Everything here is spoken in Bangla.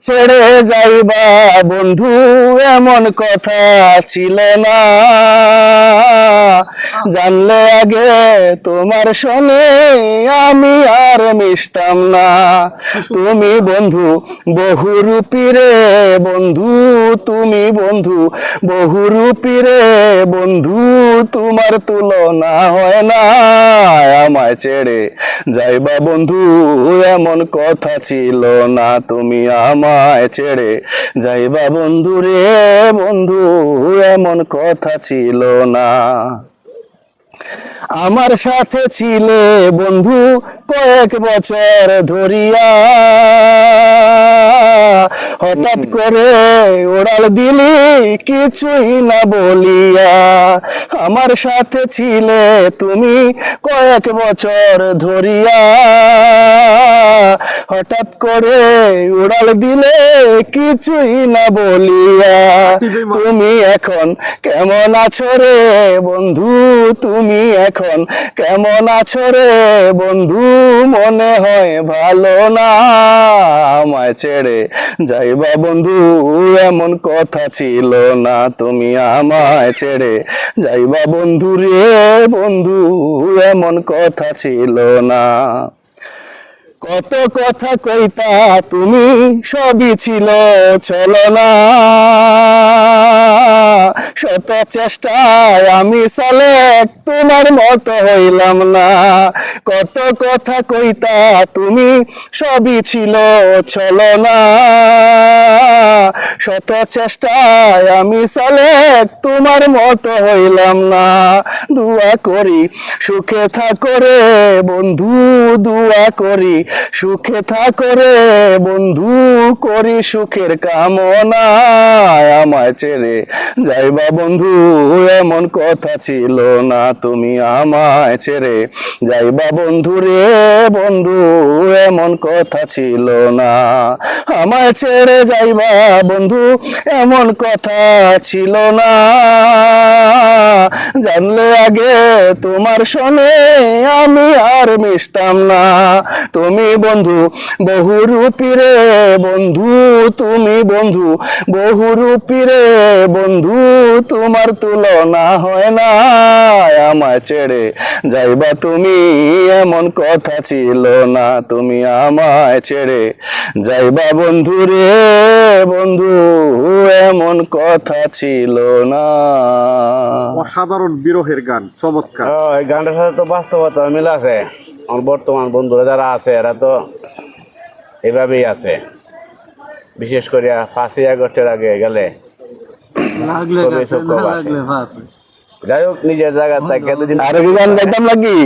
ছেড়ে যাইবা বন্ধু এমন কথা ছিল না, জানলে আগে তোমার শোনে আমি আর মিশতাম না। তুমি বন্ধু বহুরূপী রে বন্ধু, তুমি বন্ধু বহুরূপী রে বন্ধু, তোমার তুলনা হয় না। আমায় ছেড়ে যাইবা বন্ধু এমন কথা ছিল না, তুমি আমায় ছেড়ে যাইবা বন্ধু রে বন্ধু এমন কথা ছিল না। আমার সাথে ছিলে বন্ধু কয়েক বছর ধরিয়া, হঠাৎ করে ওড়াল দিলি কিছুই না বলিয়া। আমার সাথে ছিলে তুমি কয়েক বছর ধরিয়া, হঠাৎ করে উড়াল দিলে কিছুই না বলিয়া। তুমি এখন কেমন আছো রে বন্ধু, তুমি এখন কেমন আছো রে বন্ধু, মনে হয় ভালো না। আমায় ছেড়ে যাইবা বন্ধু এমন কথা ছিল না, তুমি আমায় ছেড়ে যাইবা বন্ধু রে বন্ধু এমন কথা ছিল না। কত কথা কইতা তুমি সবই ছিল চলো না, শত চেষ্টায় আমি সালে তোমার মতো হইলাম না। কত কথা কইতা তুমি সবই ছিল চলো না, শত চেষ্টায় আমি সালে তোমার মতো হইলাম না। দুয়া করি সুখে থাকো রে বন্ধু, দুয়া করি সুখে থাকো রে বন্ধু, করি সুখের কামনা। আমায় ছেড়ে যাইবা বন্ধু এমন কথা ছিল না, তুমি আমায় ছেড়ে যাইবা বন্ধু রে বন্ধু এমন কথা ছিল না। আমায় ছেড়ে যাইবা বন্ধু এমন কথা ছিল না, জানলে আগে তোমার শোনে আমি আর মিশতাম না। তুমি বন্ধু বহুরূপী রে বন্ধু, তুমি বন্ধু বহুরূপী রে বন্ধু, তোমার তুলনা হয় না। আমায় ছেড়ে যাইবা তুমি এমন কথা ছিল না, তুমি আমায় ছেড়ে যাইবা বন্ধু রে বন্ধু এমন কথা ছিল না। অসাধারণ বিরহের গান, চমৎকার। এই গানটার সাথে তো বাস্তবতা মিল আছে। আমার বর্তমান বন্ধুরা যারা আছে এরা তো এভাবেই আছে, বিশেষ করে 5ই আগস্টের আগে গেলে খুবই সূক্ষ্ম আছে। যাই হোক নিজের জায়গা থেকে আরো কি গান গাইতাম নাকি?